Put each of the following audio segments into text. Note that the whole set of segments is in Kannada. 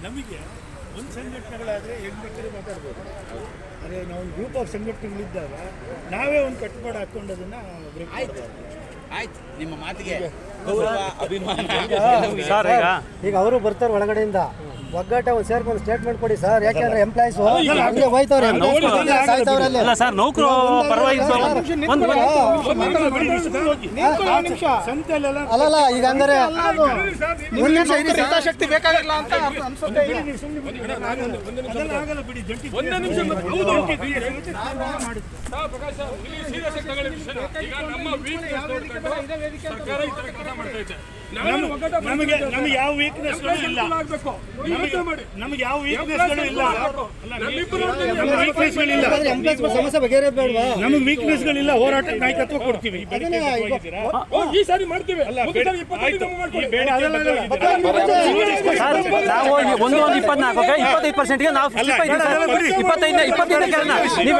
ನಮಗೆ ಒಂದು ಸಂಘಟನೆಗಳಾದರೆ ಹೆಂಗೆ ಬೇಕಾದ್ರೆ ಮಾತಾಡ್ಬೋದು. ಆದರೆ ನಾವು ಒಂದು ಗ್ರೂಪ್ ಆಫ್ ಸಂಘಟನೆಗಳಿದ್ದಾಗ ನಾವೇ ಒಂದು ಕಟ್ಟುಪಾಡು ಹಾಕ್ಕೊಂಡು ಅದನ್ನು ಆಯ್ತು. ನಿಮ್ಮ ಮಾತಿಗೆ ಗೌರವ ಅಭಿಮಾನ ಸರ್. ಈಗ ಅವರು ಬರ್ತಾರೆ ಒಳಗಡೆಯಿಂದ ಒಗ್ಗಟ್ಟ ಒಂದು ಸೇರ್ಕೊಂಡು ಸ್ಟೇಟ್ಮೆಂಟ್ ಕೊಡಿ ಸರ್. ಯಾಕೆಂದ್ರೆ ಎಂಪ್ಲಾಯೀಸ್ ಹೋಯ್ತವ್ರೆ ಅಲ್ಲ ಸರ್, ನೌಕರು ಪರವಾಗಿ ಅಲ್ಲಲ್ಲ ಈಗ ಅಂದರೆ ಶಕ್ತಿ ಬೇಕಾಗಿಲ್ಲ ಅಂತ ನಮಗೆ ಯಾವ ವೀಕ್ನೆಸ್ಗಳು ಇಲ್ಲ. ನಮಗೆ ಯಾವ ವೀಕ್ನೆಸ್ಗಳು ಇಲ್ಲ. ಸಮಸ್ಯೆ ಬಗೆಹರಿಯೋದು ಬೇಡವಾ? ನಮಗೆ ವೀಕ್ನೆಸ್ಗಳಿಲ್ಲ. ಹೋರಾಟ ನಾಯಕತ್ವ ಕೊಡ್ತೀವಿ. ಈ ಸಾರಿ ಮಾಡ್ತೀವಿ. ನಾವು 1-24 ನಾವು 25 ನೀವು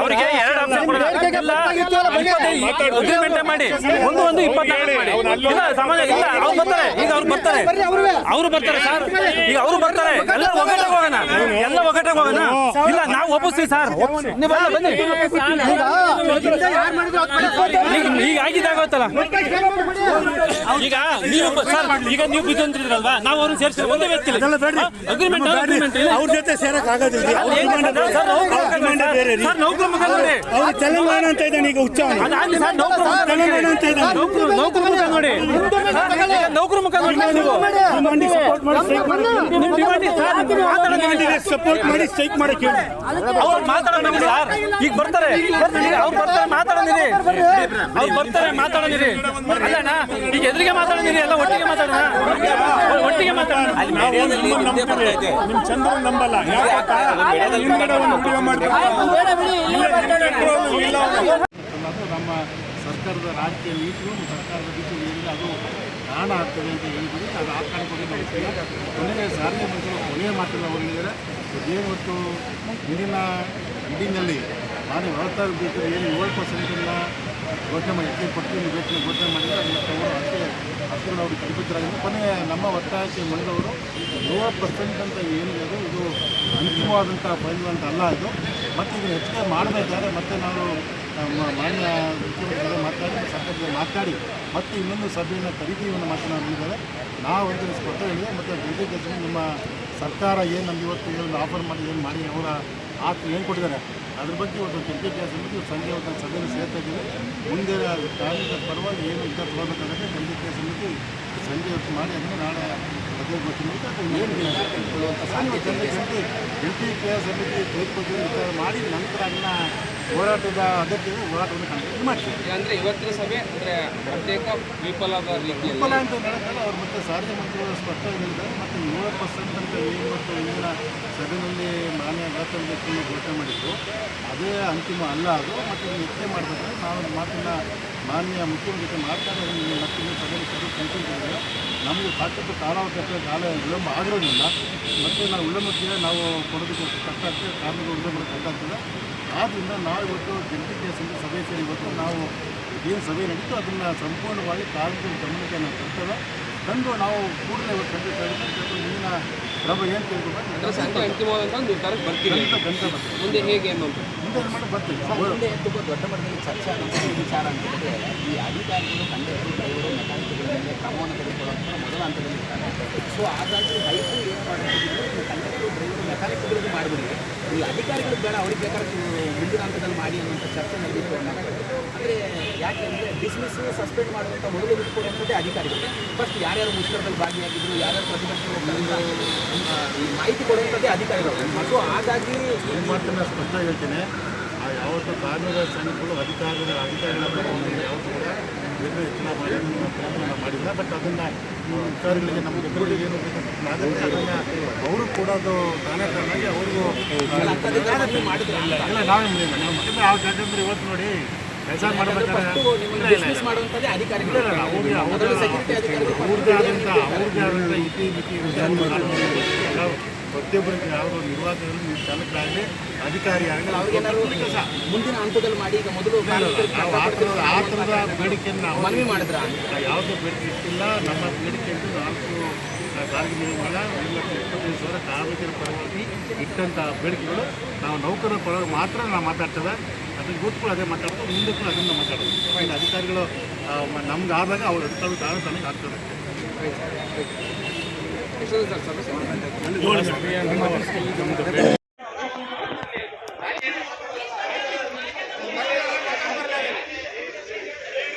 ಅವರಿಗೆ 2 ಆಪ್ಷನ್ ಅಗ್ರಿಮೆಂಟ್ ಮಾಡಿ 1-24 ಮಾಡಿ. ಇಲ್ಲ ಸಮಾಜ ಇಲ್ಲ, ಅವ್ರು ಬರ್ತಾರೆ. ಈಗ ಅವ್ರು ಬರ್ತಾರೆ ಸರ್. ಈಗ ಅವರು ಬರ್ತಾರೆ. ಎಲ್ಲ ಒಗ್ಗಟ್ಟಿಗೆ ಹೋಗೋಣ, ಇಲ್ಲ ನಾವು ಒಪ್ಪಿಸ್ತೀವಿ ಸರ್. ನೀವು ಬನ್ನಿ. ಈಗ ಆಗಿದ್ದಾಗತ್ತಲ್ಲ. ಈಗ ನೀವು ಸರ್, ಈಗ ನೀವು ಬಿದ್ದಂತಿದ್ರಲ್ವಾ, ನಾವು ಅವ್ರನ್ನ ಸೇರಿಸ್ತೀವಿ ಒಂದೇ ವ್ಯಕ್ತಿ. ಅಗ್ರಿಮೆಂಟ್ ಅವ್ರ ಜೊತೆ ಸೇರಕ್ ಆಗೋದಿಲ್ಲ. ಅವ್ರು ತೆಲಂಗಾಣ ಅಂತ ಇದ್ದಾನೆ ಈಗ ಹುಚ್ಚ. ತೆಲಂಗಾಣ ಅಂತ ಇದ್ದಾನೆ. ನೌಕರ ಮುಖ ಸಪೋರ್ಟ್ ಮಾಡಿ ಸ್ಟ್ರೈಕ್ ಮಾಡಕ್ಕೆ ಹೇಳಿ. ಅವ್ರು ಮಾತಾಡೋಣ ಸರ್. ಈಗ ಬರ್ತಾರೆ, ಅವ್ರು ಬರ್ತಾರೆ, ಮಾತಾಡೋದಿರಿ. ಅವ್ರು ಬರ್ತಾರೆ, ಮಾತಾಡೋದಿರಿ. ಅಲ್ಲಣ್ಣ, ಈಗ ಎದುರಿಗೆ ಮಾತಾಡೋದಿರಿ. ಎಲ್ಲ ಒಟ್ಟಿಗೆ ಮಾತಾಡೋಣ. ನಿಮ್ ಚಂದ್ರ ನಂಬಲ್ಲ. ನಮ್ಮ ಸರ್ಕಾರದ ರಾಜಕೀಯ ನೀತಿಗಳು ಸರ್ಕಾರದ ರೀತಿ ಏನಿದೆ ಅದು ಕಾರಣ ಆಗ್ತದೆ ಅಂತ ಹೇಳಿದ್ರು. ಅದು ಆ ಕಾರಣಕ್ಕೋಗಿ ಕೊನೆಗೆ ಸಾರಿಗೆ ಮಂತ್ರಿಗಳು ಕೊನೆಯ ಮಾತನ್ನು ಅವರು ಹೇಳಿದರೆ, ಇವತ್ತು ಇಂದಿನ ಇಂಡಿನಲ್ಲಿ ನಾನು ವ್ಯವಸ್ಥೆ ಬೇಕು ಏನು 7% ಘೋಷಣೆ ಮಾಡಿ ಕೊಡ್ತೀನಿ ಬೇಕು ಘೋಷಣೆ ಮಾಡಿದರೆ ಮತ್ತು ಅವರು ಅಷ್ಟೇ ಅವರು ಕಲ್ಪಿತರಾಗಿದ್ದು ಕೊನೆಗೆ ನಮ್ಮ ಒತ್ತಾಯಕ್ಕೆ ಮಂಡವರು 7% ಅಂತ ಏನಿದೆ ಅದು ಇದು ಅಂತಿಮವಾದಂಥ ಫೈನಲ್ ಅಂತ ಅಲ್ಲ ಇದು. ಮತ್ತು ಇದನ್ನು ಹೆಚ್ಚಿಗೆ ಮಾಡಬೇಕಾದ್ರೆ ಮತ್ತೆ ನಾವು ಮಾನ್ಯ ಮುಖ್ಯಮಂತ್ರಿಗಳು ಮಾತಾಡಿ ಸರ್ಕಾರದಲ್ಲಿ ಮಾತಾಡಿ ಮತ್ತು ಇನ್ನೊಂದು ಸಭೆಯನ್ನು ಕರಿತೀವಿ ಅನ್ನೋ ಮಾತನಾಡಿದ್ದಾರೆ. ನಾವು ಒಂದು ಸ್ಪಷ್ಟ ಹೇಳಿದೆ. ಮತ್ತು ಜೊತೆಗೆ ನಿಮ್ಮ ಸರ್ಕಾರ ಏನು ನಮ್ಗೆ ಇವತ್ತು ಏನು ಆಫರ್ ಮಾಡಿ ಏನು ಮಾಡಿ ಅವರ ಏನು ಕೊಟ್ಟಿದ್ದಾರೆ ಅದ್ರ ಬಗ್ಗೆ ಒಂದು ಜಂಟಿ ಸಮಿತಿ ಸಂಜೆ ಒಂದು ಸಭೆಯನ್ನು ಸೇರ್ತಾ ಇದ್ದೀವಿ. ಮುಂದೆ ಕಾರ್ಮಿಕರ ಪರವಾಗಿ ಏನು ಇದ್ದ ತಗೋಬೇಕಾಗುತ್ತೆ ಜಂಟಿ ಸಮಿತಿ ಸಂಜೆ ಹೊತ್ತು ಮಾಡಿ ಅದನ್ನು ನಾಳೆ ಬದಲು ಗೊತ್ತಿಲ್ಲ. ಅದು ಏನು ಜಂಟಿ ಸಮಿತಿ ತೆಗೆದುಕೊಳ್ತೀವಿ ವಿಚಾರ ಮಾಡಿ ನಂತರ ಅದನ್ನು ಹೋರಾಟದ ಅಗತ್ಯತೆ ಹೋರಾಟವನ್ನು ಕಂಡು ಮಾಡ್ತೀವಿ. ಅಂದರೆ ಇವತ್ತಿನ ಸಭೆ ಅಂದರೆ ಪ್ರತ್ಯೇಕ ವಿಫಲದ ವಿಫಲ ಅಂತ ಹೇಳೋಕ್ಕಲ್ಲ. ಅವ್ರು ಮತ್ತೆ ಸಾರಿಗೆ ಮಂತ್ರಿಗಳು ಸ್ಪಷ್ಟವಾಗಿ ಹೇಳಿದ್ದಾರೆ. ಮತ್ತು 7% ಅಂತ ಏನು ಮತ್ತು ಇಂದಿನ ಸಭೆಯಲ್ಲಿ ಮಾನ್ಯ ಘೋಷಣೆ ಮಾಡಿದ್ದು ಅದೇ ಅಂತಿಮ ಅಲ್ಲ ಅದು. ಮತ್ತು ಹೆಚ್ಚೆ ಮಾಡಬೇಕಾದ್ರೆ ನಾವು ಮಾತನ್ನು ಮಾನ್ಯ ಮುಖ್ಯಮಂತ್ರಿ ಮಾತಾಡಿ ಮತ್ತೆ ಸಭೆಯಲ್ಲಿ ಕಲ್ಪಿಸಿದ್ದಾರೆ. ನಮಗೆ ಸಾಕಷ್ಟು ಕಾಲಾವಕಾಶ ಕಾಲ ವಿಳಂಬ ಆಗಿರೋದ್ರಿಂದ ಮತ್ತು ನಾವು ವಿಳಂಬಕ್ಕೆ ನಾವು ಕೊಡೋದಕ್ಕೆ ಕಷ್ಟ ಆಗ್ತದೆ, ಕಾರ್ಮಿಕರು ವಿಳಂಬ ಕಷ್ಟ ಆಗ್ತದೆ. ಆದ್ದರಿಂದ ನಾವು ಇವತ್ತು ಜಂಟಿ ಸಭೆ ಸೇರಿ ಇವತ್ತು ನಾವು ಏನು ಸಭೆ ನಡೀತು ಅದನ್ನು ಸಂಪೂರ್ಣವಾಗಿ ಕಾರ್ಮಿಕರ ಗಮನಕ್ಕೆ ನಾವು ತರ್ತೇವೆ. ತಂದು ನಾವು ಕೂಡಲೇ ಇವತ್ತು ಸಭೆ ಮುಂದಿನ ಕ್ರಮ ಏನು ಕೇಳ್ಬೇಕು ಸಂಜೆ ಅಂತಿಮವಾದಂಥ ನಿರ್ಧಾರಕ್ಕೆ ಬರ್ತೀವಿ. ಮುಂದೆ ಹೇಗೆ ಮುಂದೆ ಮಾಡಿ ಬರ್ತೀವಿ. ಮುಂದೆ ತುಂಬ ದೊಡ್ಡ ಮಟ್ಟದಲ್ಲಿ ಚರ್ಚೆ ಆದಂಥ ವಿಚಾರ ಅಂತ ಹೇಳಿದ್ರೆ ಈ ಅಧಿಕಾರಿಗಳು ಕಂಡಕ್ಟರ್ ಡ್ರೈವರು ಮೆಕ್ಯಾನಿಕ್ಗಳ ಮೇಲೆ ಕ್ರಮವನ್ನು ತೆಗೆದುಕೊಳ್ಳುವಂಥ ಮೊದಲ ಹಂತದಲ್ಲಿ ಇರ್ತಾರೆ. ಸೊ ಹಾಗಾಗಿ ರೈತರು ಏನು ಮಾಡಬೇಕಿದ್ರೆ ಈ ಕಂಡಕ್ಟರ್ ಡ್ರೈವರು ಮೆಕ್ಯಾನಿಕ್ಗಳಿಗೆ ಮಾಡಿಬಿಡಿ, ಈ ಅಧಿಕಾರಿಗಳು ಬೇಡ ಅವ್ರಿಗೆ ಬೇಕಾದ್ರೆ ಮುಂದಿನ ಹಂತದಲ್ಲಿ ಮಾಡಿ ಅನ್ನುವಂಥ ಚರ್ಚೆ ನಡೆದಿತ್ತು. ಅಂದರೆ ಯಾಕೆ ಅಂದರೆ ಡಿಸ್ಮಿಸ್ ಸಸ್ಪೆಂಡ್ ಮಾಡುವಂಥ ಮೊದಲು ಬಿಟ್ಟುಕೊಡುವಂಥದ್ದೇ ಅಧಿಕಾರಿಗಳು. ಫಸ್ಟ್ ಯಾರ್ಯಾರು ಮುಷ್ಕರದಲ್ಲಿ ಭಾಗಿಯಾಗಿದ್ರು, ಯಾರ್ಯಾರು ಪ್ರತಿಭಟನೆ ಈ ಮಾಹಿತಿ ಕೊಡುವಂಥದ್ದೇ ಅಧಿಕಾರಿಗಳು. ಸೊ ಹಾಗಾಗಿ ಈ ಮಾತನ್ನು ಸ್ಪಷ್ಟ ಹೇಳ್ತೇನೆ. ಯಾವತ್ತು ಕಾರ್ಮಿಕ ಸಂಘಗಳು ಅಧಿಕಾರಿಗಳ ಯಾವತ್ತೂ ಕೂಡ ಏನು ಹೆಚ್ಚಿನ ಮಾಡಿ ಪ್ರಯತ್ನ ಮಾಡಿಲ್ಲ. ಬಟ್ ಅದನ್ನು ಅಧಿಕಾರಿಗಳಿಗೆ ನಮ್ಮ ಒಬ್ಬರಿಗೆ ಏನು ಆಗುತ್ತೆ ಅದನ್ನು ಅವರು ಕೊಡೋದು ತಾನೇ ತಾನಾಗಿ ಅವ್ರಿಗೂ ಮಾಡಿದ್ರೆ ನಾವೇ ಯಾಕಂದ್ರೆ ಇವತ್ತು ನೋಡಿ ಕೆಲಸ ಮಾಡಬೇಕಾದ್ರೆ ಡಿಸ್ಮಿಸ್ ಮಾಡುವಂಥದ್ದೇ ಅಧಿಕಾರಿಗಳು. ಅವ್ರಿಗೆ ಆದಂಥ ಇತಿ ಮಿತಿ ಪ್ರತಿಯೊಬ್ಬರಿಗೆ ಯಾವುದೋ ನಿರ್ವಾಹಕರಲ್ಲಿ ಚಾಲಕರಾಗಲಿ ಅಧಿಕಾರಿ ಆಗಲಿ ಮುಂದಿನ ಹಂತದಲ್ಲಿ ಮಾಡಿ. ಈಗ ಮೊದಲು ಆ ಥರದ ಬೇಡಿಕೆಯನ್ನು ಮನವಿ ಮಾಡಿದ್ರ ಯಾವುದೇ ಬೇಡಿಕೆ ಇಟ್ಟಿಲ್ಲ. ನಮ್ಮ ಬೇಡಿಕೆ 4 ಸಾರಿಗೆ ನಿಯಮಗಳ 1,25,000 ಕಾರ್ಮಿಕರ ಪರವಾಗಿ ಇಟ್ಟಂಥ ಬೇಡಿಕೆಗಳು ನಾವು ನೌಕರರ ಪರವಾಗಿ ಮಾತ್ರ ನಾವು ಮಾತಾಡ್ತೇವೆ. ಅದನ್ನು ಗೊತ್ತು ಕೂಡ ಅದೇ ಮಾತಾಡ್ತೀವಿ, ಮುಂದೆ ಕೂಡ ಅದನ್ನು ಮಾತಾಡೋದು. ಇನ್ನು ಅಧಿಕಾರಿಗಳು ನಮ್ಗೆ ಆದಾಗ ಅವ್ರ ಅಧಿಕಾರಿಗಳು ತನಗೆ ಆಗ್ತದೆ.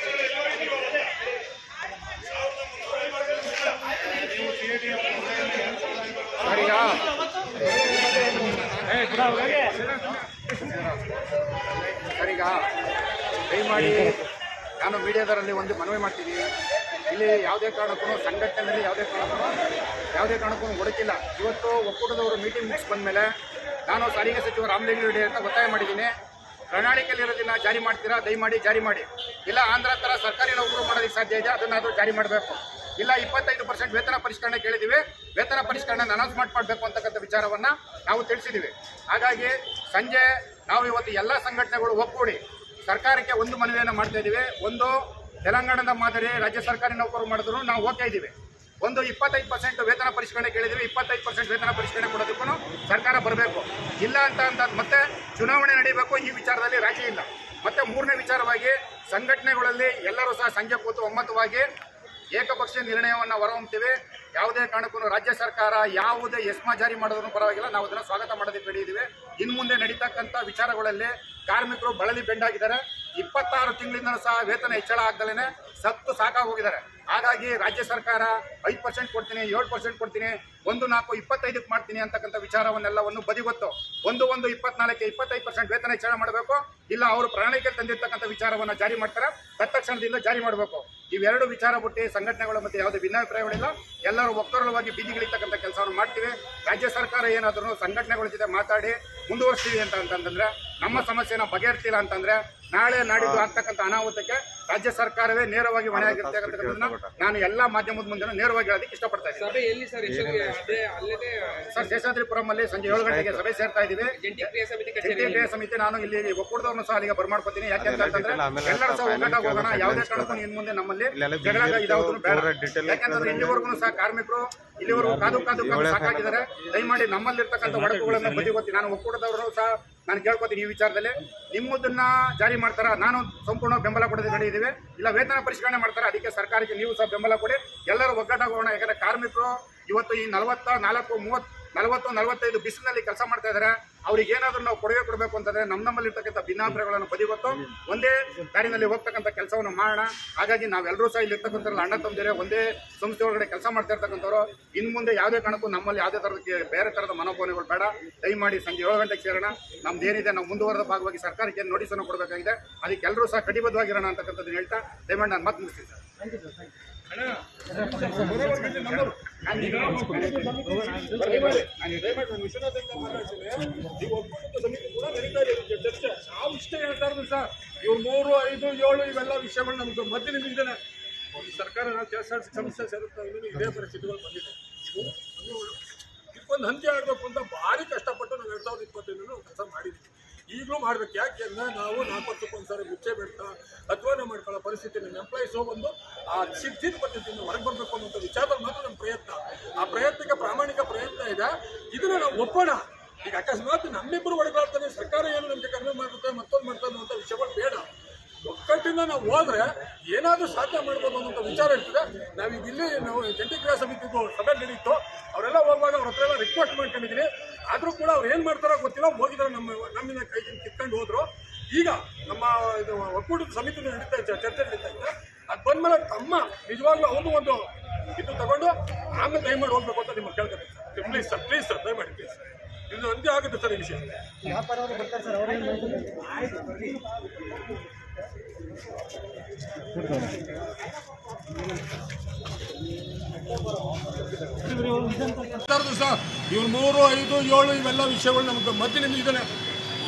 ಸರಿಗ ದಯಮಾಡಿ ನಾನು ಮೀಡಿಯಾದರಲ್ಲಿ ಒಂದು ಮನವಿ ಮಾಡ್ತೀನಿ. ಇಲ್ಲಿ ಯಾವುದೇ ಕಾರಣಕ್ಕೂ ಸಂಘಟನೆಯಲ್ಲಿ ಯಾವುದೇ ಕಾರಣಕ್ಕೂ ಒಡಕಿಲ್ಲ. ಇವತ್ತು ಒಕ್ಕೂಟದವರು ಮೀಟಿಂಗ್ ಮುಗಿಸಿ ಬಂದ ಮೇಲೆ ನಾನು ಸಾರಿಗೆ ಸಚಿವ ರಾಮಲಿಂಗಾರೆಡ್ಡಿ ಅಂತ ಒತ್ತಾಯ ಮಾಡಿದ್ದೀನಿ. ಪ್ರಣಾಳಿಕೆಯಲ್ಲಿರೋದನ್ನ ಜಾರಿ ಮಾಡ್ತೀರಾ, ದಯಮಾಡಿ ಜಾರಿ ಮಾಡಿ. ಇಲ್ಲ ಆಂಧ್ರ ಥರ ಸರ್ಕಾರಿ ನೌಕರು ಮಾಡೋದಕ್ಕೆ ಸಾಧ್ಯ ಇದೆ, ಅದನ್ನಾದರೂ ಜಾರಿ ಮಾಡಬೇಕು. ಇಲ್ಲ 25% ವೇತನ ಪರಿಷ್ಕರಣೆ ಕೇಳಿದ್ದೀವಿ, ವೇತನ ಪರಿಷ್ಕರಣೆ ಅನೌನ್ಸ್ಮೆಂಟ್ ಮಾಡಬೇಕು ಅಂತಕ್ಕಂಥ ವಿಚಾರವನ್ನು ನಾವು ತಿಳಿಸಿದ್ದೀವಿ. ಹಾಗಾಗಿ ಸಂಜೆ ನಾವು ಇವತ್ತು ಎಲ್ಲ ಸಂಘಟನೆಗಳು ಒಗ್ಗೂಡಿ ಸರ್ಕಾರಕ್ಕೆ ಒಂದು ಮನವಿಯನ್ನು ಮಾಡ್ತಾ ಇದ್ದೀವಿ. ಒಂದು, ತೆಲಂಗಾಣದ ಮಾದರಿ ರಾಜ್ಯ ಸರ್ಕಾರಿ ನೌಕರರು ಮಾಡಿದ್ರು ನಾವು ಓಕೆ ಇದ್ದೀವಿ. ಒಂದು 25% ವೇತನ ಪರಿಷ್ಕರಣೆ ಕೇಳಿದ್ದೀವಿ, 25% ವೇತನ ಪರಿಷ್ಕರಣೆ ಕೊಡೋದಕ್ಕೂ ಸರ್ಕಾರ ಬರಬೇಕು. ಇಲ್ಲ ಅಂತ ಮತ್ತೆ ಚುನಾವಣೆ ನಡೀಬೇಕು, ಈ ವಿಚಾರದಲ್ಲಿ ರಾಜಿ ಇಲ್ಲ. ಮತ್ತೆ ಮೂರನೇ ವಿಚಾರವಾಗಿ ಸಂಘಟನೆಗಳಲ್ಲಿ ಎಲ್ಲರೂ ಸಹ ಸಂಜೆ ಕೂತು ಒಮ್ಮತವಾಗಿ ಏಕಪಕ್ಷೀಯ ನಿರ್ಣಯವನ್ನು ಹೊರಹೊಮ್ತೀವಿ. ಯಾವುದೇ ಕಾರಣಕ್ಕೂ ರಾಜ್ಯ ಸರ್ಕಾರ ಯಾವುದೇ ಎಸ್ಮಾ ಜಾರಿ ಮಾಡೋದನ್ನು ಪರವಾಗಿಲ್ಲ, ನಾವು ಅದನ್ನು ಸ್ವಾಗತ ಮಾಡೋದಕ್ಕೆ ಬೆಳೆಯಿದ್ದೀವಿ. ಇನ್ನು ಮುಂದೆ ನಡೀತಕ್ಕಂಥ ವಿಚಾರಗಳಲ್ಲಿ ಕಾರ್ಮಿಕರು ಬಳಲಿ ಬೆಂಡಾಗಿದ್ದಾರೆ. 26 ತಿಂಗಳಿಂದಲೂ ಸಹ ವೇತನ ಹೆಚ್ಚಳ ಆಗದಲೇ ಸತ್ತು ಸಾಕಾಗೋಗಿದ್ದಾರೆ. ಹಾಗಾಗಿ ರಾಜ್ಯ ಸರ್ಕಾರ 5% ಕೊಡ್ತೀನಿ, 7% ಕೊಡ್ತೀನಿ, 1/4/25 ಮಾಡ್ತೀನಿ ಅಂತಕ್ಕಂಥ ವಿಚಾರವನ್ನೆಲ್ಲವನ್ನು ಬದಿಗೊತ್ತು 1/1/24ಕ್ಕೆ 25% ವೇತನ ಹೆಚ್ಚಳ ಮಾಡಬೇಕು. ಇಲ್ಲ ಅವರು ಪ್ರಣಾಳಿಕೆ ತಂದಿರ್ತಕ್ಕಂಥ ವಿಚಾರವನ್ನು ಜಾರಿ ಮಾಡ್ತಾರೆ, ತತ್ಕ್ಷಣದಿಂದ ಜಾರಿ ಮಾಡಬೇಕು. ಇವೆರಡು ವಿಚಾರ ಬಿಟ್ಟು ಸಂಘಟನೆಗಳ ಮತ್ತೆ ಯಾವುದೇ ಭಿನ್ನಾಭಿಪ್ರಾಯಗಳಿಲ್ಲ. ಎಲ್ಲರೂ ಒಕ್ಕರಳವಾಗಿ ಬೀದಿಗಿಳಿತಕ್ಕಂಥ ಕೆಲಸವನ್ನು ಮಾಡ್ತೀವಿ. ರಾಜ್ಯ ಸರ್ಕಾರ ಏನಾದರೂ ಸಂಘಟನೆಗಳ ಜೊತೆ ಮಾತಾಡಿ ಮುಂದುವರಿಸ್ತೀವಿ ಅಂತಂದ್ರೆ ನಮ್ಮ ಸಮಸ್ಯೆನ ಬಗೆಹರ್ತಿಲ್ಲ ಅಂತಂದ್ರೆ ನಾಳೆ ನಾಡಿದ್ದು ಆಗ್ತಕ್ಕಂಥ ಅನಾಹುತಕ್ಕೆ ರಾಜ್ಯ ಸರ್ಕಾರವೇ ನೇರವಾಗಿ ಹೊಣೆಯಾಗಿರ್ತಕ್ಕಂಥದ್ದನ್ನ ನಾನು ಎಲ್ಲಾ ಮಾಧ್ಯಮದ ಮುಂದೆ ನೇರವಾಗಿ ಹೇಳೋದಕ್ಕೆ ಇಷ್ಟಪಡ್ತಾ ಇದ್ದೀನಿ. ಸಭೆ ಎಲ್ಲಿ ಸರ್? ಸರ್, ಶೇಷಾದ್ರಿಪುರಂ ಅಲ್ಲಿ ಸಂಜೆ 7 ಗಂಟೆಗೆ ಸಭೆ ಸೇರ್ತಾ ಇದ್ದೀವಿ. ಜಂಟಿ ಕ್ರಿಯಾ ಸಮಿತಿ ನಾನು ಇಲ್ಲಿ ಒಕ್ಕೂಟದವ್ರನ್ನು ಸಹ ಅಲ್ಲಿಗೆ ಬರ್ಮಾಡ್ಕೊತೀನಿ. ಯಾಕೆಂತಂದ್ರೆ ಎಲ್ಲರೂ ಸಹ ಒಗ್ಗಟ್ಟಾಗಿ ಹೋಗೋಣ. ಯಾವುದೇ ಕಾರಣಕ್ಕೂ ಇನ್ನು ಮುಂದೆ ನಮ್ಮಲ್ಲಿ ಜಗಳ ಇದಾವುದು ಬೇಡ. ಯಾಕೆಂತಂದ್ರೆ ಇಲ್ಲಿವರೆಗೂ ಸಹ ಕಾರ್ಮಿಕರು ಇಲ್ಲಿವರೆಗೂ ಕಾದು ಸಾಕಾಗಿದ್ದಾರೆ. ದಯಮಾಡಿ ನಮ್ಮಲ್ಲಿರ್ತಕ್ಕಂಥ ಒಡಕುಗಳನ್ನು ಬದಿಗೊತ್ತಿ ನಾನು ಒಕ್ಕೂಟದವರು ಸಹ ನಾನು ಕೇಳ್ಕೊತೀನಿ. ಈ ವಿಚಾರದಲ್ಲಿ ನಿಮ್ಮದನ್ನ ಜಾರಿ ಮಾಡ್ತಾರ, ನಾನು ಸಂಪೂರ್ಣ ಬೆಂಬಲ ಕೊಡೋದಕ್ಕೆ ರೆಡಿ ಇದ್ದೀವಿ. ಇಲ್ಲ ವೇತನ ಪರಿಷ್ಕರಣೆ ಮಾಡ್ತಾರೆ, ಅದಕ್ಕೆ ಸರ್ಕಾರಕ್ಕೆ ನೀವು ಸಹ ಬೆಂಬಲ ಕೊಡಿ. ಎಲ್ಲರೂ ಒಗ್ಗಟ್ಟಾಗೋಣ. ಯಾಕಂದ್ರೆ ಕಾರ್ಮಿಕರು ಇವತ್ತು ಈ 40-45 ಬಿಸಿಲಿನಲ್ಲಿ ಕೆಲಸ ಮಾಡ್ತಾ ಇದ್ದಾರೆ. ಅವ್ರಿಗೆ ಏನಾದರೂ ನಾವು ಕೊಡಬೇಕು ಅಂತಂದ್ರೆ ನಮ್ಮಲ್ಲಿರ್ತಕ್ಕಂಥ ಭಿನ್ನಾಭಿಪ್ರಾಯಗಳನ್ನು ಬದಿಗೊತ್ತು ಒಂದೇ ದಾರಿನಲ್ಲಿ ಹೋಗ್ತಕ್ಕಂಥ ಕೆಲಸವನ್ನು ಮಾಡೋಣ. ಹಾಗಾಗಿ ನಾವೆಲ್ಲರೂ ಸಹ ಇಲ್ಲಿ ಇರ್ತಕ್ಕಂಥವ್ರು ಅಣ್ಣ ತಮ್ಮದಿರೇ ಒಂದೇ ಸಂಸ್ಥೆ ಒಳಗಡೆ ಕೆಲಸ ಮಾಡ್ತಾ ಇರ್ತಕ್ಕಂಥವ್ರು. ಇನ್ನು ಮುಂದೆ ಯಾವುದೇ ಕಾರಣಕ್ಕೂ ನಮ್ಮಲ್ಲಿ ಯಾವುದೇ ಥರದ ಬೇರೆ ಥರದ ಮನೋಭಾವನೆಗಳು ಬೇಡ. ದಯಮಾಡಿ ಸಂಜೆ 7 ಗಂಟೆಗೆ ಸೇರೋಣ. ನಮ್ದೇನಿದೆ ನಾವು ಮುಂದುವರೆದ ಭಾಗವಾಗಿ ಸರ್ಕಾರಕ್ಕೆ ನೋಟಿಸನ್ನು ಕೊಡಬೇಕಾಗಿದೆ. ಅದಕ್ಕೆ ಎಲ್ಲರೂ ಸಹ ಕಟಿಬದ್ಧವಾಗಿರೋಣ ಅಂತಕ್ಕಂಥದ್ದು ಹೇಳ್ತಾ ದಯಮಾಡಿ ನಾನು ಮತ್ತೆ ಮುಗಿಸ್ತೀನಿ ಸರ್. ಚರ್ಚೆ ನಾವು ಇಷ್ಟೇ ಹೇಳ್ತಾ ಇರೋದು ಸರ್. ಇವ್ರು 3, 5, 7 ಇವೆಲ್ಲ ವಿಷಯಗಳು ನಮ್ಗೆ ಮಧ್ಯನಿಂದ ಸರ್ಕಾರ ನಾವು KSRTC ಸಂಸ್ಥೆ ಸೇರುತ್ತಾ ಇದೇ ಪರಿಸ್ಥಿತಿಗಳು ಬಂದಿದೆ. ಇದಕ್ಕೊಂದು ಅಂತ್ಯ ಆಗಬೇಕು ಅಂತ ಭಾರಿ ಕಷ್ಟಪಟ್ಟು ನಾವು 2025 ಕೆಲಸ ಮಾಡಿದ್ದೀವಿ. ಈಗಲೂ ಮಾಡ್ಬೇಕು. ಯಾಕೆಂದ್ರೆ ನಾವು 4 ವರ್ಷಕ್ಕೊಂದ್ಸರಿ ಮುಚ್ಚೆ ಬಿಡ್ತಾ ಅಧ್ವಾನ ಮಾಡ್ಕೊಳ್ಳೋ ಪರಿಸ್ಥಿತಿ ನಮ್ಮ ಎಂಪ್ಲಾಯೀಸು ಒಂದು ಆ ಸಿದ್ಧಿತ ಪದ್ಧತಿಯಿಂದ ಹೊರಗೆ ಬರಬೇಕು ಅನ್ನೋ ವಿಚಾರದಲ್ಲಿ ಮಾತ್ರ ನಮ್ಮ ಪ್ರಯತ್ನ. ಆ ಪ್ರಯತ್ನಕ್ಕೆ ಪ್ರಾಮಾಣಿಕ ಪ್ರಯತ್ನ ಇದೆ. ಇದನ್ನು ನಾವು ಒಪ್ಪೋಣ. ಈಗ ಅಕಸ್ಮಾತ್ ನಮ್ಮಿಬ್ಬರು ಹೊಡೆದಾಡ್ತಾನೆ ಸರ್ಕಾರ ಏನು ನಮಗೆ ಕಡಿಮೆ ಮಾಡುತ್ತೆ ಮತ್ತೊಂದು ಮಾಡ್ತಾನೆ ಅಂತ ವಿಷಯಗಳು ಬೇಡ. ಒಕ್ಕಟ್ಟಿಂದ ನಾವು ಹೋದ್ರೆ ಏನಾದರೂ ಸಾಧ್ಯ ಮಾಡ್ಬೋದು ಅನ್ನೋ ವಿಚಾರ ಇರ್ತದೆ. ನಾವೀಗ ಇಲ್ಲಿ ನಾವು ಜಂಟಿ ಕ್ರಿಯಾ ಸಮಿತಿಗೂ ಸಭೆ ನಡೀತು. ಅವರೆಲ್ಲ ಹೋಗುವಾಗ ಅವ್ರ ಹತ್ರ ಎಲ್ಲ ರಿಕ್ವೆಸ್ಟ್ ಮಾಡ್ಕೊಂಡಿದ್ದೀನಿ. ಆದರೂ ಕೂಡ ಅವ್ರು ಏನು ಮಾಡ್ತಾರೋ ಗೊತ್ತಿಲ್ಲ, ಹೋಗಿದ್ರೆ ನಮ್ಮಿಂದ ಕೈ ಕಿತ್ಕೊಂಡು ಹೋದ್ರು. ಈಗ ನಮ್ಮ ಇದು ಒಕ್ಕೂಟದ ಸಮಿತಿ ನಡೀತಾ ಇದೆ, ಚರ್ಚೆ ನಡೀತಾ ಇದೆ. ಅದು ಬಂದ್ಮೇಲೆ ತಮ್ಮ ನಿಜವಾಗ್ಲೂ ಅವನು ಒಂದು ಇದು ತಗೊಂಡು ಆಮೇಲೆ ದಯಮಾಡಿ ಹೋಗ್ಬೇಕು ಅಂತ ನಿಮ್ಮನ್ನು ಕೇಳ್ತಾರೆ ಸರ್. ಪ್ಲೀಸ್ ಸರ್ ದಯಮಾಡಿ ಪ್ಲೀಸ್. ಇದು ಅಂತ್ಯ ಆಗುತ್ತೆ ಸರ್ ಈ ವಿಷಯ. ವ್ಯಾಪಾರ ಅವರು ಬರ್ತಾರೆ ಸರ್, ಅವ್ರೇನು ಸರ್. ಇವ್ರು 3, 5, 7 ಇವೆಲ್ಲ ವಿಷಯಗಳು ನಮ್ಗೆ ಮಧ್ಯದಿಂದ ಇದ್ದಾನೆ.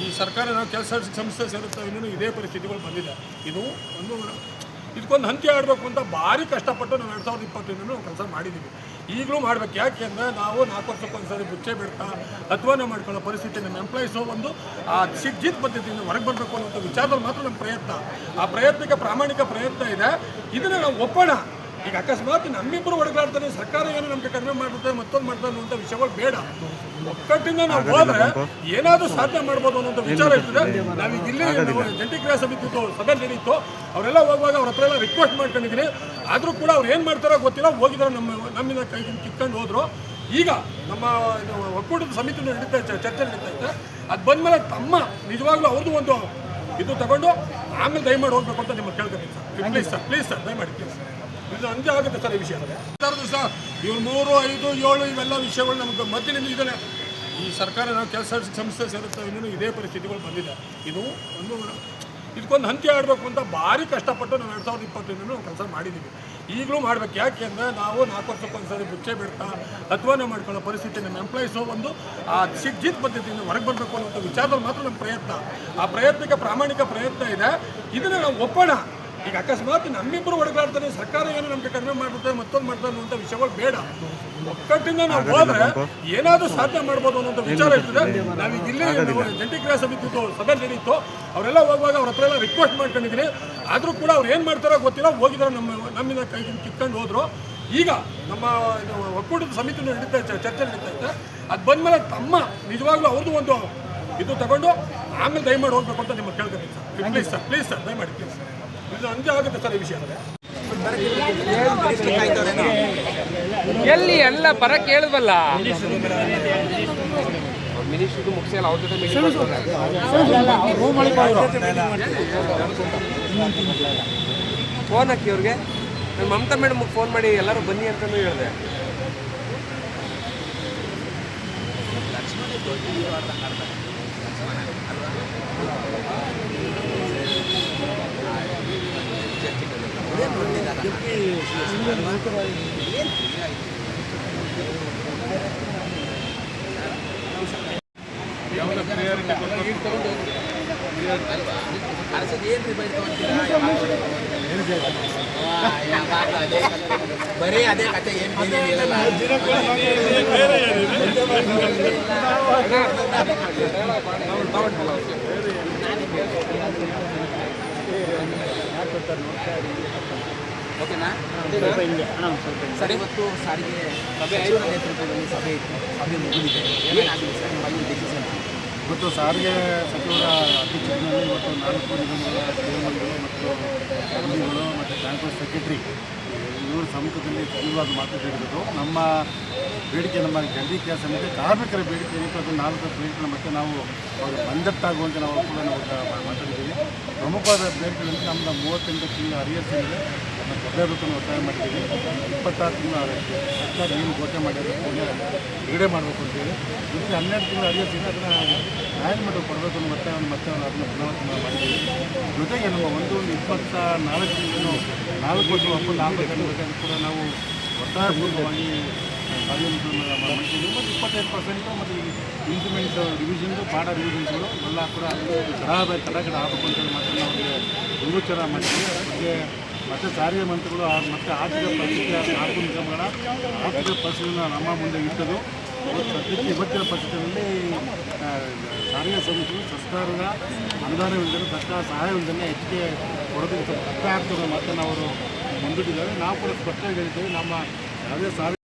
ಈ ಸರ್ಕಾರ ನಾವು KSRTC ಸಂಸ್ಥೆ ಸೇರುತ್ತಾ ಇನ್ನೂ ಇದೇ ಪರಿಸ್ಥಿತಿಗಳು ಬಂದಿದೆ. ಇದಕ್ಕೊಂದು ಅಂತ್ಯ ಆಡಬೇಕು ಅಂತ ಭಾರಿ ಕಷ್ಟಪಟ್ಟು ನಾವು 2025 ಕೆಲಸ ಮಾಡಿದ್ದೀವಿ. ಈಗಲೂ ಮಾಡ್ಬೇಕು. ಯಾಕೆಂದರೆ ನಾವು 4 ವರ್ಷಕ್ಕೊಂದ್ಸರಿ ಮುಚ್ಚೆ ಬಿಡ್ತಾ ಅಧ್ವಾನ ಮಾಡ್ಕೊಳ್ಳೋ ಪರಿಸ್ಥಿತಿ ನಮ್ಮ ಎಂಪ್ಲಾಯೀಸು ಒಂದು ಆ ಸಿದ್ಧಿತ ಪದ್ಧತಿಯಿಂದ ಹೊರಗೆ ಬರಬೇಕು ಅನ್ನೋ ವಿಚಾರದಲ್ಲಿ ಮಾತ್ರ ನಮ್ಮ ಪ್ರಯತ್ನ. ಆ ಪ್ರಯತ್ನಕ್ಕೆ ಪ್ರಾಮಾಣಿಕ ಪ್ರಯತ್ನ ಇದೆ. ಇದನ್ನು ನಾವು ಒಪ್ಪೋಣ. ಈಗ ಅಕಸ್ಮಾತ್ ನಮ್ಮಿಬ್ಬರು ಹೊಡೆದಾಡ್ತಾನೆ ಸರ್ಕಾರ ಏನು ನಮ್ಗೆ ಕಡಿಮೆ ಮಾಡ್ತಾರೆ ಮತ್ತೊಂದು ಮಾಡ್ತಾರೆ ಅನ್ನುವಂಥ ವಿಷಯಗಳು ಬೇಡ. ಒಕ್ಕಟ್ಟಿಂದ ನಾವು ಹೋದ್ರೆ ಏನಾದರೂ ಸಾಧನೆ ಮಾಡ್ಬೋದು ಅನ್ನೋಂಥ ವಿಚಾರ ಇರ್ತದೆ. ನಾವೀಗ ಇಲ್ಲಿ ಜಂಟಿ ಕ್ರಿಯಾ ಸಮಿತಿ ಸಭೆ ನಡೀತು, ಅವರೆಲ್ಲ ಹೋಗುವಾಗ ಅವ್ರ ಹತ್ರ ಎಲ್ಲ ರಿಕ್ವೆಸ್ಟ್ ಮಾಡ್ಕೊಂಡಿದ್ದೀನಿ. ಆದರೂ ಕೂಡ ಅವ್ರು ಏನು ಮಾಡ್ತಾರೋ ಗೊತ್ತಿಲ್ಲ, ಹೋಗಿದ್ದಾರೆ ನಮ್ಮಿಂದ ಕೈಗಿಂದ ಕಿತ್ಕೊಂಡು ಹೋದ್ರು. ಈಗ ನಮ್ಮ ಒಕ್ಕೂಟದ ಸಮಿತಿ ನಡೀತಾ ಚರ್ಚೆ ನಡೀತಾ ಇದೆ. ಅದು ಬಂದಮೇಲೆ ತಮ್ಮ ನಿಜವಾಗ್ಲೂ ಅವ್ರದ್ದು ಒಂದು ಇದು ತಗೊಂಡು ಆಮೇಲೆ ದಯಮಾಡಿ ಹೋಗ್ಬೇಕು ಅಂತ ನಿಮಗೆ ಕೇಳ್ಕೊತೀನಿ ಸರ್. ಪ್ಲೀಸ್ ಸರ್ ದಯಮಾಡಿ ಪ್ಲೀಸ್. ಇದು ಅಂತ್ಯ ಆಗುತ್ತೆ ಸರ್ ಈ ವಿಷಯ. ಸರ್ ಇವ್ರು 3, 5, 7 ಇವೆಲ್ಲ ವಿಷಯಗಳು ನಮ್ಗೆ ಮಧ್ಯದಿಂದ ಇದನ್ನೇ ಈ ಸರ್ಕಾರ ನಾವು ಕೆಲಸ ಸಂಸ್ಥೆ ಸೇರುತ್ತವೆ ಇನ್ನೂ ಇದೇ ಪರಿಸ್ಥಿತಿಗಳು ಬಂದಿದೆ. ಇದು ಇದಕ್ಕೊಂದು ಅಂತ್ಯ ಆಡಬೇಕು ಅಂತ ಭಾರಿ ಕಷ್ಟಪಟ್ಟು ನಾವು 2021 ನಾವು ಕೆಲಸ ಮಾಡಿದ್ದೀವಿ. ಈಗಲೂ ಮಾಡ್ಬೇಕು. ಯಾಕೆಂದರೆ ನಾವು 4 ವರ್ಷಕ್ಕೊಂದ್ಸರಿ ಮುಚ್ಚೆ ಬಿಡ್ತಾ ಅಥವಾನ ಮಾಡ್ಕೊಳ್ಳೋ ಪರಿಸ್ಥಿತಿ ನಮ್ಮ ಎಂಪ್ಲಾಯೀಸು ಒಂದು ಆ ಸಿದ್ಧಿತ್ ಪದ್ಧತಿಯಿಂದ ಹೊರಗೆ ಬರಬೇಕು ಅನ್ನೋಂಥ ವಿಚಾರದಲ್ಲಿ ಮಾತ್ರ ನಮ್ಮ ಪ್ರಯತ್ನ. ಆ ಪ್ರಯತ್ನಕ್ಕೆ ಪ್ರಾಮಾಣಿಕ ಪ್ರಯತ್ನ ಇದೆ. ಇದನ್ನು ನಾವು ಒಪ್ಪೋಣ. ಈಗ ಅಕಸ್ಮಾತ್ ನಮ್ಮಿಬ್ಬರು ಹೊಡೆದಾಡ್ತಾನೆ ಸರ್ಕಾರ ಏನು ನಮ್ಗೆ ಕಡಿಮೆ ಮಾಡ್ತಾರೆ ಮತ್ತೊಂದು ಮಾಡ್ತಾರೆ ಅನ್ನುವಂಥ ವಿಷಯಗಳು ಬೇಡ. ಒಕ್ಕಟ್ಟಿಂದ ನಾವು ಹೋದ್ರೆ ಏನಾದರೂ ಸಾಧನೆ ಮಾಡ್ಬೋದು ಅನ್ನೋಂಥ ವಿಚಾರ ಇರ್ತದೆ. ನಾವೀಗ ಇಲ್ಲಿ ಜಂಟಿ ಕ್ರಿಯಾ ಸಮಿತಿ ಸಭೆ ನಡೀತು, ಅವರೆಲ್ಲ ಹೋಗುವಾಗ ಅವ್ರ ಹತ್ರ ಎಲ್ಲ ರಿಕ್ವೆಸ್ಟ್ ಮಾಡ್ಕೊಂಡಿದ್ದೀನಿ. ಆದರೂ ಕೂಡ ಅವ್ರು ಏನು ಮಾಡ್ತಾರೋ ಗೊತ್ತಿಲ್ಲ, ಹೋಗಿದ್ದಾರೆ ನಮ್ಮಿಂದ ಕೈಗಿಂದ ಕಿತ್ಕೊಂಡು ಹೋದ್ರು. ಈಗ ನಮ್ಮ ಒಕ್ಕೂಟದ ಸಮಿತಿ ನಡೀತಾ ಚರ್ಚೆ ನಡೀತಾ ಇದೆ. ಅದು ಬಂದಮೇಲೆ ತಮ್ಮ ನಿಜವಾಗ್ಲೂ ಅವ್ರದ್ದು ಒಂದು ಇದು ತಗೊಂಡು ಆಮೇಲೆ ದಯಮಾಡಿ ಹೋಗ್ಬೇಕು ಅಂತ ನಿಮಗೆ ಕೇಳ್ಕೊತೀನಿ ಸರ್. ಪ್ಲೀಸ್ ಸರ್ ದಯಮಾಡಿ ಪ್ಲೀಸ್. ಇದು ಅಂತ್ಯ ಆಗುತ್ತೆ ಸರ್ ಈ ವಿಷಯ. ಎಲ್ಲಿ ಎಲ್ಲ ಬರ ಕೇಳಿದ್ವಲ್ಲ ಮಿನಿಸ್ಟ್ರಿಗೂ ಮುಗಿಸಿಲ್ಲ ಅವ್ರ ಜೊತೆ ಫೋನ್ ಹಾಕಿ ಅವ್ರಿಗೆ. ನಾನು ಮಮತಾ ಮೇಡಮ್ಗೆ ಫೋನ್ ಮಾಡಿ ಎಲ್ಲರೂ ಬನ್ನಿ ಅಂತಲೂ ಹೇಳಿದೆ. ಬರೀ ಅದೇ ಕತೆ ಏನು ಓಕೆನಾ ಸರ್? ಇವತ್ತು ಸಾರಿಗೆ ಸಚಿವರ ನೇತೃತ್ವದಲ್ಲಿ ಸಭೆ ಇತ್ತು. ಸಭೆ ಮುಗಿದಿದೆ. ಏನಾಗಿದೆ ಸರ್ ಫೈನಲ್ ಡಿಸಿಷನ್? ಇವತ್ತು ಸಾರಿಗೆ ಸಚಿವರ ಅಧ್ಯಕ್ಷತೆಯಲ್ಲಿ ಇವತ್ತು 4 ನಿಗಮಗಳ ಚೇರ್ಮನ್ಗಳು ಮತ್ತು ಎಂಡಿಗಳು ಮತ್ತು ಟ್ರಾನ್ಸ್ಪೋರ್ಟ್ ಸೆಕ್ರೆಟರಿ ಇವರು ಸಮ್ಮುಖದಲ್ಲಿ ಸಚಿವರಾದ ಮಾತುಕತೆ. ನಮ್ಮ ಬೇಡಿಕೆ, ನಮ್ಮ ಜಂಟಿ ಕ್ರಿಯಾ ಸಮಿತಿ ಕಾರ್ಮಿಕರ ಬೇಡಿಕೆ ಏನಿತ್ತು ಅದು 4 ಬೇಡಿಕೆ ಮತ್ತು ನಾವು ಅವರು ಬಂದಟ್ಟಾಗುವಂತೆ ನಾವು ಕೂಡ ನಾವು ಮಾತಾಡಿದ್ದೀವಿ. ಪ್ರಮುಖವಾದ ಬೇಡಿಕೆಗಳಲ್ಲಿ ನಮ್ಮದು 38 ತಿಂಗಳ ಅರಿಯರ್ಸ್ ಏನಿದೆ ಅದನ್ನು ಕೊಡಲೇಬೇಕು ಒತ್ತಾಯ ಮಾಡಿದ್ದೀವಿ. 26 ತಿಂಗಳ ಸರ್ಕಾರ ಏನು ಘೋಷಣೆ ಮಾಡಿರೋದು ಬಿಡುಗಡೆ ಮಾಡಬೇಕು ಅಂತೇಳಿ. ಇದಕ್ಕೆ 12 ತಿಂಗಳ ಅರಿಯರ್ಸ್ ಇದೆ, ಅದನ್ನು ಮ್ಯಾನೇಜ್ಮೆಂಟ್ ಕೊಡಬೇಕು ಅನ್ನೋ ಒತ್ತಾಯವನ್ನು ಮತ್ತೆ ಅದನ್ನು ಪುನರಾವರ್ತನೆ ಮಾಡಿದ್ದೀವಿ. ಜೊತೆಗೆ ನಮ್ಮ ಒಂದು 24 ತಿಂಗಳು 4 ವರ್ಷ ಒಪ್ಪಂದ ಆಗಬೇಕನ್ನೋದಕ್ಕೆ ಕೂಡ ನಾವು ಒತ್ತಾಯಪೂರ್ವಕವಾಗಿ ಕಾರ್ಯನಿರ್ವಹಣೆ ಮಾಡಿದ್ದೀವಿ. ಮತ್ತು 25% ಮತ್ತು ಇಂಪ್ಲಿಮೆಂಟ್ ರಿವಿಷನ್ದು ಪಾಠ ರಿವಿಷನ್ಸ್ಗಳು ಎಲ್ಲ ಕೂಡ ಕಡಾಕಡ ಆಗಬೇಕು ಅಂತೇಳಿ ಮತ್ತೆ ನಾವು ವಿಮೋಚನ ಮಾಡಿದ್ದೀವಿ. ಅದಕ್ಕೆ ಮತ್ತು ಸಾರಿಗೆ ಮಂತ್ರಿಗಳು ಮತ್ತು ಆರ್ಥಿಕ ಪರಿಸ್ಥಿತಿ 4 ನಿಗಮಗಳ ಆರ್ಥಿಕ ಪರಿಸ್ಥಿತಿಯನ್ನು ನಮ್ಮ ಮುಂದೆ ಇಟ್ಟದು. ಸದ್ಯಕ್ಕೆ ಇವತ್ತಿನ ಪರಿಸ್ಥಿತಿಯಲ್ಲಿ ಸಾರಿಗೆ ಸಮಿತಿಗಳು ಸರ್ಕಾರದ ಅನುದಾನವಿಲ್ಲದೆ ಸರ್ಕಾರ ಸಹಾಯವಿಲ್ಲದೆ ಹೆಚ್ಚಿಗೆ ಕೊಡೋದಕ್ಕೆ ಕಷ್ಟ ಆಗ್ತದೆ ಮತ್ತು ಅವರು ಮುಂದಿಟ್ಟಿದ್ದಾರೆ. ನಾವು ಕೂಡ ಸ್ಪಷ್ಟವಾಗಿ ಹೇಳಿದ್ದೇವೆ, ನಮ್ಮ ಯಾವುದೇ ಸಾರಿಗೆ